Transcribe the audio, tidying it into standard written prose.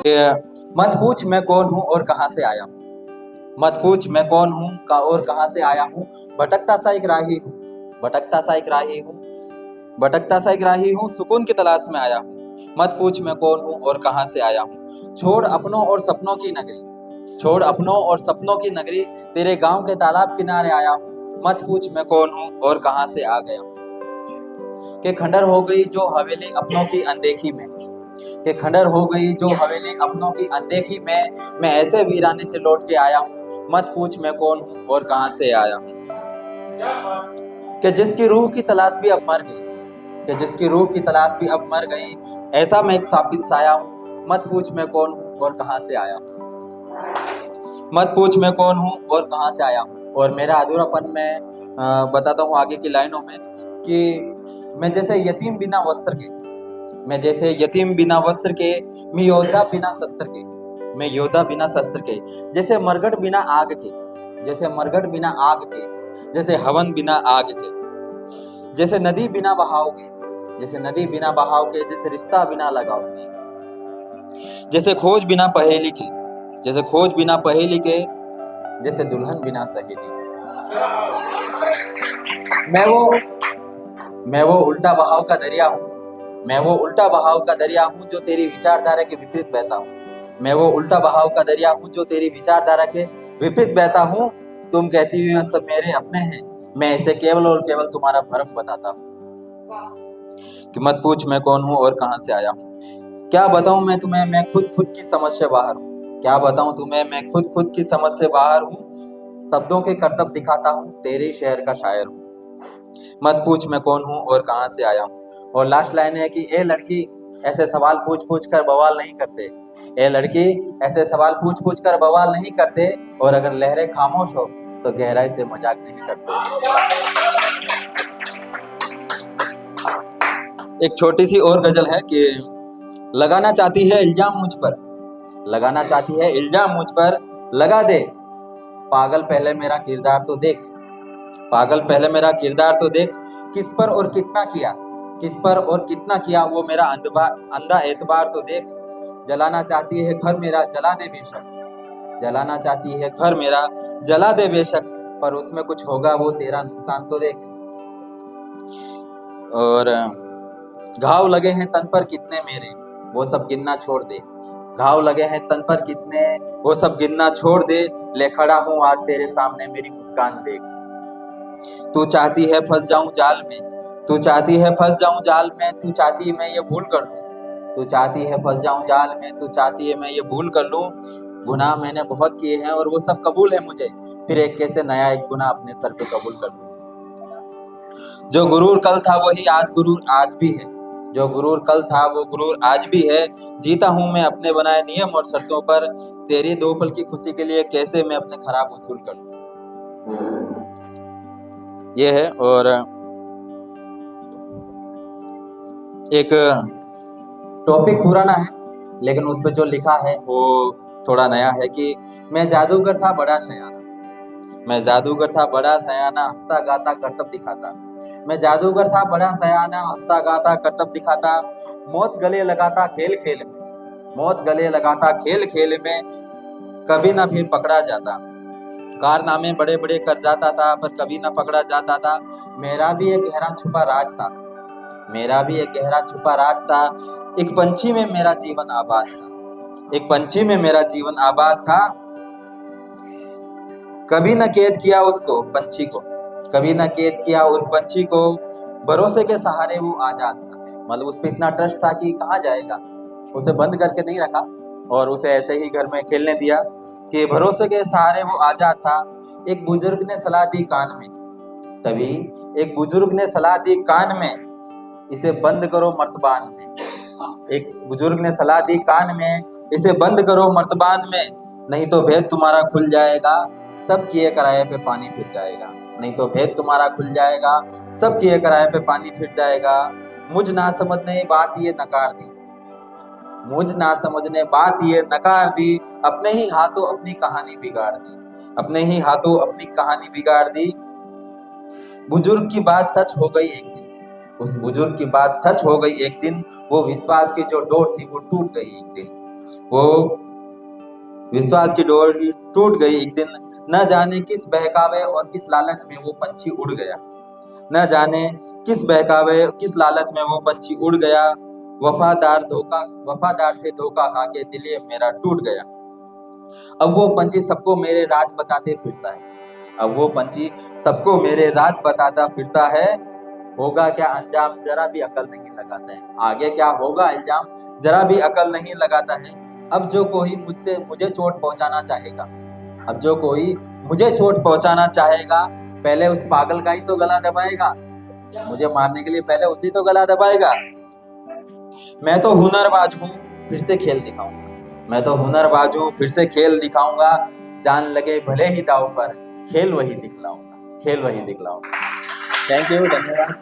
ये मत पूछ मैं कौन हूँ और कहाँ से आया हूँ। मत पूछ मैं कौन हूँ और कहाँ से आया हूँ। भटकता सा एक राही हूँ, भटकता सा एक राही हूँ, भटकता सा एक राही हूँ, सुकून की तलाश में आया हूँ। मत पूछ मैं कौन हूँ और कहाँ से आया हूँ। छोड़ अपनों और सपनों की नगरी, छोड़ अपनों और सपनों की नगरी, तेरे गांव के तालाब किनारे आया हूँ। मत पूछ मैं कौन हूँ और कहाँ से आ गया हूँ। कि खंडर हो गई जो हवेली अपनों की अनदेखी में, कि खंडर हो गई जो हवेली अपनों की अनदेखी में, मैं ऐसे वीराने से लौट के आया हूँ। मत पूछ मैं कौन हूँ और कहाँ से आया हूँ। कि जिसकी रूह की तलाश भी अब मर गई, कि जिसकी रूह की तलाश भी अब मर गई, ऐसा मैं एक साबित साया हूँ। मत पूछ मैं कौन हूँ और कहाँ से आया हूँ। मत पूछ मैं कौन हूँ और कहाँ से आया हूँ। और मेरा अधूरापन मैं बताता हूँ आगे की लाइनों में कि मैं जैसे यतीम बिना वस्त्र के, मैं जैसे यतीम बिना वस्त्र के, मैं योद्धा बिना शस्त्र के, मैं योद्धा बिना शस्त्र के, जैसे मरघट बिना आग के, जैसे मरघट बिना आग के, जैसे हवन बिना आग के, जैसे नदी बिना बहाव के, जैसे नदी बिना बहाव के, जैसे रिश्ता बिना लगाव के, जैसे खोज बिना पहेली के, जैसे खोज बिना पहेली के, जैसे दुल्हन बिना सहेली के। मैं वो उल्टा बहाव का दरिया हूँ, मैं वो उल्टा बहाव का दरिया हूँ जो तेरी विचारधारा के विपरीत बहता हूँ। मैं वो उल्टा बहाव का दरिया हूँ जो तेरी विचारधारा के विपरीत बहता हूँ। तुम कहती हो सब मेरे अपने हैं, मैं इसे केवल और केवल तुम्हारा भरम बताता हूँ। कि मत पूछ मैं कौन हूँ और कहाँ से आया हूँ। क्या बताऊं मैं तुम्हें, मैं खुद की समझ से बाहर हूँ। क्या बताऊं तुम्हें, मैं खुद की समझ से बाहर हूँ। शब्दों के करतब दिखाता हूँ, तेरे शहर का शायर हूँ। मत पूछ मैं कौन हूँ और कहाँ से आया हूँ। और लास्ट लाइन है कि ए लड़की ऐसे सवाल पूछ पूछ कर बवाल नहीं करते, ए लड़की ऐसे सवाल पूछ पूछ कर बवाल नहीं करते, और अगर लहरें खामोश हो तो गहराई से मजाक नहीं करते। एक छोटी सी और गजल है कि लगाना चाहती है इल्जाम मुझ पर, लगाना चाहती है इल्जाम मुझ पर, लगा दे पागल पहले मेरा किरदार तो देख, पागल पहले मेरा किरदार तो देख, किस पर और कितना किया, किस पर और कितना किया वो मेरा अंधा एतबार तो देख। जलाना चाहती है घर मेरा जला दे बेशक, जलाना चाहती है घर मेरा जला दे बेशक, पर उसमें कुछ होगा वो तेरा नुकसान तो देख। और घाव लगे हैं तन पर कितने मेरे, वो सब गिनना छोड़ दे, घाव लगे हैं तन पर कितने, वो सब गिनना छोड़ दे, ले खड़ा हूँ आज तेरे सामने मेरी मुस्कान देख। तू चाहती है फंस जाऊं जाल में, तू चाहती है फंस जाऊं जाल में, तू चाहती है मैं ये भूल कर लूं, तू चाहती है फंस जाऊं जाल में, तू चाहती है मैं ये भूल कर लूं। गुनाह मैंने बहुत किए हैं और वो सब कबूल है मुझे, फिर एक कैसे नया एक गुनाह अपने सर पे कबूल कर लूं। जो गुरूर कल था वही आज गुरूर आज भी है, जो गुरूर कल था वो गुरूर आज भी है, जीता हूं मैं अपने बनाए नियम और शर्तों पर, तेरी दो पल की खुशी के लिए कैसे मैं अपने खराब उसूल कर लूं। ये है। और एक टॉपिक पुराना है लेकिन उस पे जो लिखा है वो थोड़ा नया है कि मैं जादूगर था बड़ा सयाना, मैं जादूगर था बड़ा सयाना, हंसता गाता करतब दिखाता, मैं जादूगर था बड़ा सयाना, हंसता गाता करतब दिखाता, मौत गले लगाता खेल खेल में, मौत गले लगाता खेल खेल में, कभी ना फिर पकड़ा जाता, कारनामे बड़े बड़े कर जाता था पर कभी ना पकड़ा जाता था। मेरा भी एक गहरा छुपा राज था, मेरा भी एक गहरा छुपा राज था, एक पंछी में मेरा जीवन आबाद था, एक पंछी में मेरा जीवन आबाद था। कभी न कैद किया उसको पंछी को, कभी न कैद किया उस पंछी को, भरोसे के सहारे वो आजाद था। मतलब उस पर इतना ट्रस्ट था कि कहाँ जाएगा, उसे बंद करके नहीं रखा और उसे ऐसे ही घर में खेलने दिया कि भरोसे के सहारे वो आजाद था। एक बुजुर्ग ने सलाह दी कान में, तभी एक बुजुर्ग ने सलाह दी कान में, इसे बंद करो मर्तबान में, एक बुजुर्ग ने सलाह दी कान में, इसे बंद करो मर्तबान में, नहीं तो भेद तुम्हारा खुल जाएगा, सब किए कराए पे पानी फिर जाएगा, नहीं तो भेद तुम्हारा खुल जाएगा, सब किए कराए पे पानी फिर जाएगा। मुझ ना समझने बात ये नकार दी, मुझ ना समझने बात ये नकार दी, अपने ही हाथों अपनी कहानी बिगाड़ दी, अपने ही हाथों अपनी कहानी बिगाड़ दी। बुजुर्ग की बात सच हो गई एक दिन, उस बुजुर्ग की बात सच हो गई एक दिन, वो विश्वास की जो डोर थी वो टूट गई एक दिन, वो विश्वास की डोरी टूट गई एक दिन, न जाने किस बहकावे और किस लालच में वो पंछी उड़ गया। न जाने किस बहकावे किस लालच में वो पंछी उड़ गया। वफादार से धोखा खा के दिल ये मेरा टूट गया। अब वो पंछी सबको मेरे राज बताते फिरता है। अब वो पंछी सबको मेरे राज बताता फिरता है। होगा क्या अंजाम जरा भी अकल नहीं लगाता है। आगे क्या होगा इल्जाम जरा भी अकल नहीं लगाता है। अब जो कोई मुझे चोट पहुंचाना चाहेगा, अब जो कोई मुझे चोट पहुंचाना चाहेगा, पहले उस पागल का ही तो गला दबाएगा। मुझे मारने के लिए पहले उसी तो गला दबाएगा। मैं तो हुनरबाज हूँ, फिर से खेल दिखाऊंगा। मैं तो हुनरबाज हूँ, फिर से खेल दिखाऊंगा। जान लगे भले ही दाव पर, खेल वही दिखलाऊंगा, खेल वही दिखलाऊंगा। थैंक यू, धन्यवाद।